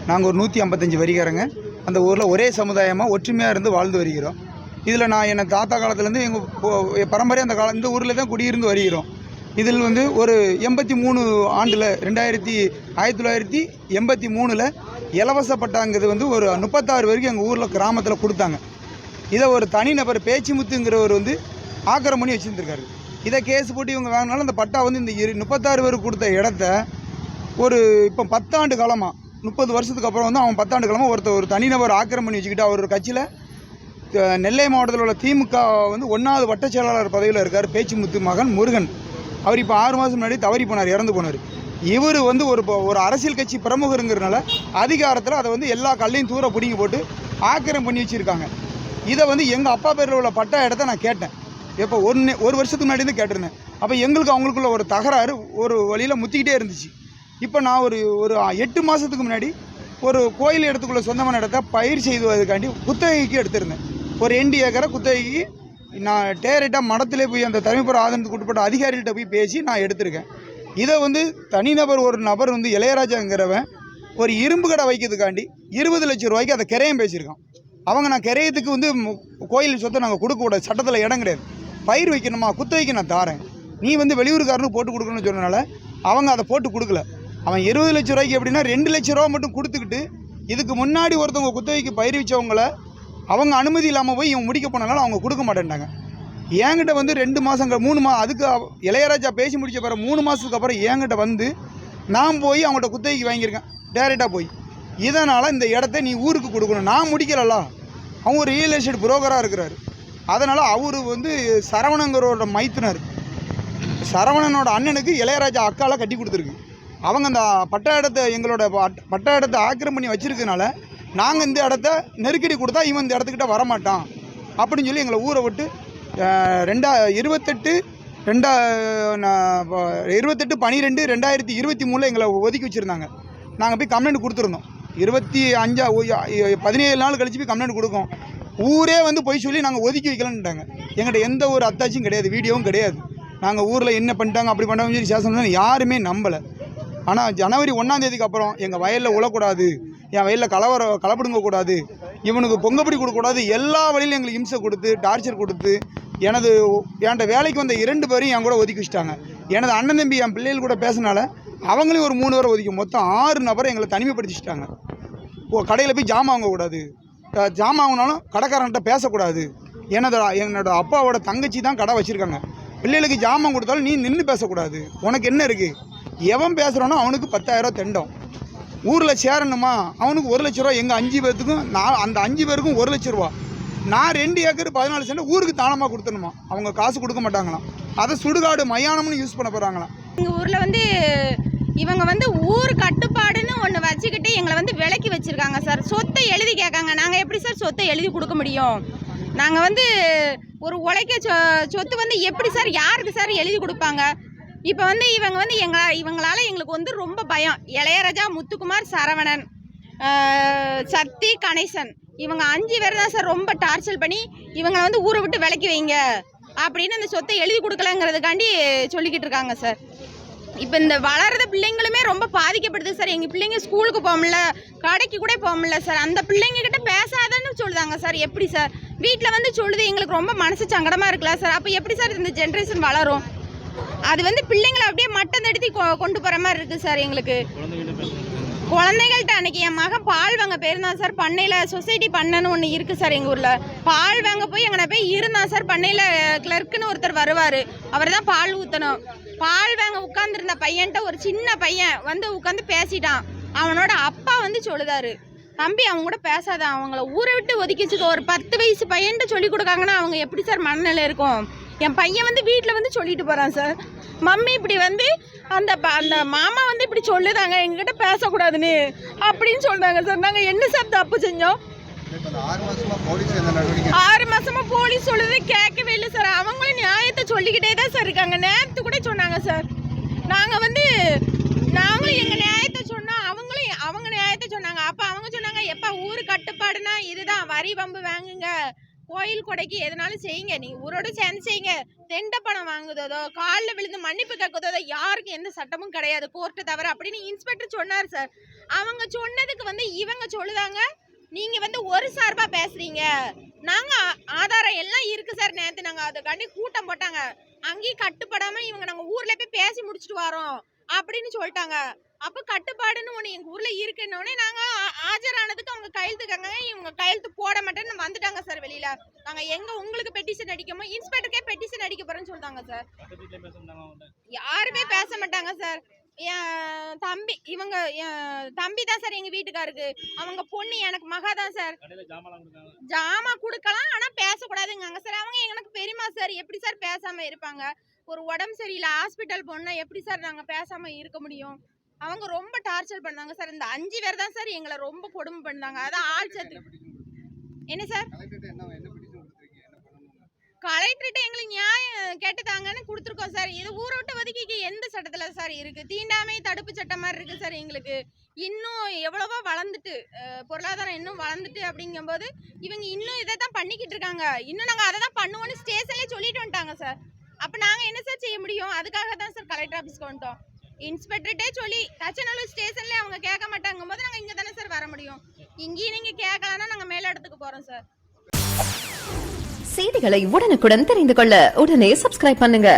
நாங்கள் ஒரு 155 வரிகாரங்க. அந்த ஊரில் ஒரே சமுதாயமாக ஒற்றுமையாக இருந்து வாழ்ந்து வருகிறோம். இதில் நான் என் தாத்தா காலத்துலேருந்து எங்கள் பரம்பரை அந்த இந்த ஊரில் தான் குடியிருந்து வருகிறோம். இதில் வந்து ஒரு 83 ஆண்டில் 1983 இலவச பட்டாங்கிறது வந்து ஒரு 36 வரைக்கும் எங்கள் ஊரில் கிராமத்தில் கொடுத்தாங்க. இதை ஒரு தனிநபர் பேச்சிமுத்துங்கிறவர் வந்து ஆக்கிரமணம் பண்ணி வச்சுருந்துருக்காரு. இதை கேஸ் போட்டு இவங்க வாங்கினாலும் அந்த பட்டா வந்து இந்த 36 பேருக்கு கொடுத்த இடத்த ஒரு இப்போ 10 ஆண்டு காலமாக 30 வருஷத்துக்கு அப்புறம் வந்து அவன் 10 ஆண்டு காலமாக ஒரு தனிநபர் ஆக்கிரமணம் பண்ணி வச்சுக்கிட்டு அவர் ஒரு கட்சியில் நெல்லை மாவட்டத்தில் உள்ள திமுக வந்து 1வது வட்ட செயலாளர் பதவியில் இருக்கார். பேச்சிமுத்து மகன் முருகன். அவர் இப்போ 6 மாதம் முன்னாடி தவறி போனார், இறந்து போனார். இவர் வந்து ஒரு அரசியல் கட்சி பிரமுகருங்கிறதுனால அதிகாரத்தில் அதை வந்து எல்லா கல்லையும் தூர பிடிங்கி போட்டு ஆக்கிரமம் பண்ணி வச்சுருக்காங்க. இதை வந்து எங்கள் அப்பா பேரில் உள்ள பட்டா இடத்த நான் கேட்டேன். இப்போ ஒரு வருஷத்துக்கு முன்னாடி இருந்து கேட்டிருந்தேன். அப்போ எங்களுக்கு அவங்களுக்குள்ள ஒரு தகராறு ஒரு வழியில் முத்திக்கிட்டே இருந்துச்சு. இப்போ நான் ஒரு 8 மாதத்துக்கு முன்னாடி ஒரு கோயில் இடத்துக்குள்ள சொந்தமான இடத்த பயிர் செய்வதற்காண்டி குத்தகைக்கு எடுத்திருந்தேன். ஒரு 2 ஏக்கரை குத்தகைக்கு நான் டேரெக்டாக மடத்திலே போய் அந்த தனிப்புற ஆதனத்துக்கு உட்பட்ட அதிகாரிகிட்ட போய் பேசி நான் எடுத்திருக்கேன். இதை வந்து தனிநபர் ஒரு நபர் வந்து இளையராஜாங்கிறவன் ஒரு இரும்பு கடை வைக்கிறதுக்காண்டி 20 லட்சம் ரூபாய்க்கு அதை கிரையம் பேசியிருக்கான். அவங்க நான் கிரையத்துக்கு வந்து கோயில் சொத்தை நாங்கள் கொடுக்கக்கூடாது, சட்டத்தில் இடம் கிடையாது. பயிர் வைக்கணுமா, குத்தகைக்கு நான் தாரேன், நீ வந்து வெளியூருக்காரனுக்கு போட்டு கொடுக்கணும்னு சொன்னனால அவங்க அதை போட்டு கொடுக்கல. அவன் 20 லட்சம் ரூபாய்க்கு எப்படின்னா 2 லட்ச ரூபா மட்டும் கொடுத்துக்கிட்டு இதுக்கு முன்னாடி ஒருத்தவங்க குத்தகைக்கு பயிர் வச்சவங்கள அவங்க அனுமதி இல்லாமல் போய் இவன் முடிக்க போனாலும் அவங்க கொடுக்க மாட்டேன்ட்டாங்க. என்கிட்ட வந்து 2 மாதங்கள் 3 அதுக்கு இளையராஜா பேசி முடித்த பிறகு 3 மாதத்துக்கு அப்புறம் என்கிட்ட வந்து நான் போய் அவங்கள்ட்ட குத்தகைக்கு வாங்கியிருக்கேன் டேரெக்டாக போய். இதனால் இந்த இடத்த நீ ஊருக்கு கொடுக்கணும், நான் முடிக்கலல்ல. அவங்க ஒரு ரியல் எஸ்டேட் புரோக்கராக இருக்கிறாரு. அதனால் அவர் வந்து சரவணங்கிறோட மைத்துனர், சரவணனோட அண்ணனுக்கு இளையராஜா அக்கால கட்டி கொடுத்துருக்கு. அவங்க அந்த பட்டா இடத்த எங்களோட பட்டா இடத்த ஆக்கிரமம் பண்ணி வச்சுருக்கனால நாங்கள் இந்த இடத்த நெருக்கடி கொடுத்தா இவன் இந்த இடத்துக்கிட்ட வரமாட்டான் அப்படின்னு சொல்லி எங்களை ஊரை விட்டு 28/12/2023 எங்களை ஒதுக்கி வச்சுருந்தாங்க. நாங்கள் போய் கம்ப்ளைண்ட் கொடுத்துருந்தோம். 17 நாள் கழிச்சு போய் கம்ப்ளைண்ட் கொடுக்கோம். ஊரே வந்து போய் சொல்லி நாங்கள் ஒதுக்கி வைக்கலான்ட்டாங்க. எங்கள்கிட்ட எந்த ஒரு அத்தாட்சியும் கிடையாது, வீடியோவும் கிடையாது. நாங்கள் ஊரில் என்ன பண்ணிட்டாங்க அப்படி பண்ணிட்டாங்கன்னு சொல்லி சேஷன் யாருமே நம்பலை. ஆனால் ஜனவரி 1ஆம் தேதிக்கு அப்புறம் எங்கள் வயலில் உழக்கூடாது, என் வயலில் கலப்பிடுங்கக்கூடாது, இவனுக்கு பொங்கப்படி கொடுக்கக்கூடாது, எல்லா வழியிலும் எங்களுக்கு இம்சை கொடுத்து டார்ச்சர் கொடுத்து என்கிட்ட வேலைக்கு வந்த 2 பேரையும் என் கூட ஒதுக்கி வச்சுட்டாங்க. எனது அண்ணன் தம்பி என் பிள்ளைகள் கூட பேசினால அவங்களையும் ஒரு 3 பேரை ஒதுக்கி மொத்தம் 6 நபரை எங்களை தனிமைப்படுத்திச்சிட்டாங்க. கடையில் போய் ஜாமான் வாங்கக்கூடாது, ஜாமான் வாங்கினாலும் கடைக்காரன்கிட்ட பேசக்கூடாது. என்னோட அப்பாவோட தங்கச்சி தான் கடை வச்சுருக்காங்க. பிள்ளைகளுக்கு ஜாமான் கொடுத்தாலும் நீ நின்று பேசக்கூடாது, உனக்கு என்ன இருக்குது, எவன் பேசுகிறானோ அவனுக்கு 10,000 தெண்டம். ஊரில் சேரணுமா அவனுக்கு 1 லட்ச ரூபா. எங்கள் 5 பேர்த்துக்கும் அந்த 5 பேருக்கும் 1 லட்ச ரூபா. நான் 2 ஏக்கர் 14 சென்ட் ஊருக்கு தானமாக கொடுத்துணுமா, அவங்க காசு கொடுக்க மாட்டாங்களாம். அதை சுடுகாடு மயானம்னு யூஸ் பண்ண போகிறாங்களாம். எங்கள் ஊரில் வந்து இவங்க வந்து ஊர் கட்டுப்பாடுன்னு ஒன்று வச்சுக்கிட்டு எங்களை வந்து விலக்கி வச்சுருக்காங்க சார். சொத்தை எழுதி கேட்காங்க. நாங்கள் எப்படி சார் சொத்தை எழுதி கொடுக்க முடியும்? நாங்கள் வந்து ஒரு உழைக்க சொத்து வந்து எப்படி சார், யாருக்கு சார் எழுதி கொடுப்பாங்க? இப்போ வந்து இவங்க வந்து இவங்களால எங்களுக்கு வந்து ரொம்ப பயம். இளையராஜா, முத்துக்குமார், சரவணன், சக்தி, கணேசன், இவங்க 5 பேர் தான் சார் ரொம்ப டார்ச்சர் பண்ணி இவங்களை வந்து ஊரை விட்டு விலக்கி வைங்க அப்படின்னு அந்த சொத்தை எழுதி கொடுக்கலங்கிறதுக்காண்டி சொல்லிக்கிட்டு இருக்காங்க சார். இப்போ இந்த வளர்கிற பிள்ளைங்களுமே ரொம்ப பாதிக்கப்படுது சார். எங்கள் பிள்ளைங்க ஸ்கூலுக்கு போக முடியல, கடைக்கு கூட போக முடியல சார். அந்த பிள்ளைங்கக்கிட்ட பேசாதன்னு சொல்லுதாங்க சார். எப்படி சார் வீட்டில் வந்து சொல்லுது, எங்களுக்கு ரொம்ப மனசு சங்கடமாக இருக்கலாம் சார். அப்போ எப்படி சார் இந்த ஜென்ரேஷன் வளரும்? அது வந்து பிள்ளைங்களை அப்படியே மட்டம் தடுத்தி கொண்டு போகிற மாதிரி இருக்குது சார். எங்களுக்கு குழந்தைகள்கிட்ட அன்றைக்கி என் மகன் பால் வாங்க போயிருந்தான் சார். பண்ணையில் சொசைட்டி பண்ணன்னு ஒன்று இருக்குது சார் எங்கள் ஊரில். பால் வாங்க போய் எங்கே போய் இருந்தான் சார். பண்ணையில் கிளர்க்குன்னு ஒருத்தர் வருவார், அவர் தான் பால் ஊற்றணும். பால் வாங்க உட்காந்துருந்த பையன்ட்ட ஒரு சின்ன பையன் வந்து உட்காந்து பேசிட்டான். அவனோட அப்பா வந்து சொல்லுதாரு, தம்பி அவங்க கூட பேசாத, அவங்கள ஊரை விட்டு ஒதுக்கி வச்சுக்க. ஒரு 10 வயசு பையன்ட்டு சொல்லி கொடுக்காங்கன்னா அவங்க எப்படி சார் மனநிலை இருக்கும்? என் பையன் வந்து வீட்டில் வந்து சொல்லிட்டு போகிறான் சார், மம்மி இப்படி வந்து அந்த மாமா வந்து இப்படி சொல்லுதாங்க, எங்ககிட்ட பேசக்கூடாதுன்னு அப்படின்னு சொல்கிறாங்க சார். நாங்கள் என்ன சார் தப்பு செஞ்சோம்? 6 மாசமா போலீஸ் சொல்லுது கேட்கவே இல்லை சார். அவங்களும் நியாயத்தை சொல்லிக்கிட்டே தான் சார் இருக்காங்க. நேரத்து கூட சொன்னாங்க சார். நாங்களும் எங்கள் நியாயத்தை சொன்னோம், அவங்களும் அவங்க நியாயத்தை சொன்னாங்க. அப்போ அவங்க சொன்னாங்க, எப்போ ஊர் கட்டுப்பாடுனா இதுதான், வரி வம்பு வாங்குங்க, கோயில் கொடைக்கு எதனாலும் செய்யுங்க, நீங்க ஊரோட சேர்ந்து செய்யுங்க. தெண்ட பணம் வாங்குதோ, காலில் விழுந்து மன்னிப்பு கேட்குதோ யாருக்கும் எந்த சட்டமும் கிடையாது, கோர்ட்டை தவிர அப்படின்னு இன்ஸ்பெக்டர் சொன்னார் சார். அவங்க சொன்னதுக்கு வந்து இவங்க சொல்லுதாங்க, நீங்க வந்து ஒரு சார்பா பேசுறீங்க, நாங்க ஆதாரம் எல்லாம் இருக்கு சார். நேத்து நாங்க அதுக்காண்டி கூட்டம் போட்டாங்க, அங்கேயும் கட்டுப்படாம இவங்க நாங்க ஊர்ல போய் பேசி முடிச்சுட்டு வரோம் அப்படின்னு சொல்லிட்டாங்க. அப்ப கட்டுப்பாடுன்னு ஒண்ணு எங்க ஊர்ல இருக்குன்னொடனே நாங்க ஆஜரானதுக்கு அவங்க கையெழுத்து கேட்காங்க, இவங்க கையெழுத்து போட மாட்டேன்னு வந்துட்டாங்க சார் வெளியில. நாங்க எங்க உங்களுக்கு பெட்டிஷன் அடிக்கமோ இன்ஸ்பெக்டருக்கே பெட்டிஷன் அடிக்க போறேன்னு சொல்லிட்டாங்க சார். யாருமே பேச மாட்டாங்க சார். என் தம்பி இவங்க என் தம்பி தான் சார் எங்க வீட்டுக்காருக்கு, அவங்க பொண்ணு எனக்கு மகா தான் சார். ஜாமா கொடுக்கலாம் ஆனா பேசக்கூடாதுங்க சார். அவங்க எனக்கு பெரியமா சார், எப்படி சார் பேசாம இருப்பாங்க? ஒரு உடம்பு சரியில்லை ஹாஸ்பிட்டல் போனா எப்படி சார் நாங்க பேசாம இருக்க முடியும்? அவங்க ரொம்ப டார்ச்சர் பண்ணாங்க சார். இந்த 5 பேர் தான் சார் எங்களை ரொம்ப கொடுமை பண்ணாங்க. அதான் ஆள் சேர்த்து என்ன சார் கலெக்டர்கிட்ட எங்களுக்கு நியாயம் கேட்டுதாங்கன்னு கொடுத்துருக்கோம் சார். இது ஊரை விட்டு ஒதுக்கிக்கு எந்த சட்டத்துல சார் இருக்கு? தீண்டாமை தடுப்பு சட்டம் மாதிரி இருக்கு சார். எங்களுக்கு இன்னும் எவ்வளவோ வளர்ந்துட்டு பொருளாதாரம் இன்னும் வளர்ந்துட்டு அப்படிங்கும்போது இவங்க இன்னும் இதை தான் பண்ணிக்கிட்டு இருக்காங்க. இன்னும் நாங்கள் அதை தான் பண்ணுவோன்னு ஸ்டேஷன்லேயே சொல்லிட்டு வந்துட்டாங்க சார். அப்போ நாங்கள் என்ன சார் செய்ய முடியும்? அதுக்காக தான் சார் கலெக்டர் ஆஃபீஸ்க்கு வந்துட்டோம். இன்ஸ்பெக்டர்கிட்டே சொல்லி தச்சநல்லூர் ஸ்டேஷன்லேயே அவங்க கேட்க மாட்டாங்கும் போது நாங்கள் இங்கே தானே சார் வர முடியும். இங்கேயும் நீங்கள் கேட்கலன்னா நாங்கள் மேல இடத்துக்கு போகிறோம் சார். செய்திகளை உடனுக்குடன் தெரிந்து கொள்ள உடனே சப்ஸ்கிரைப் பண்ணுங்க.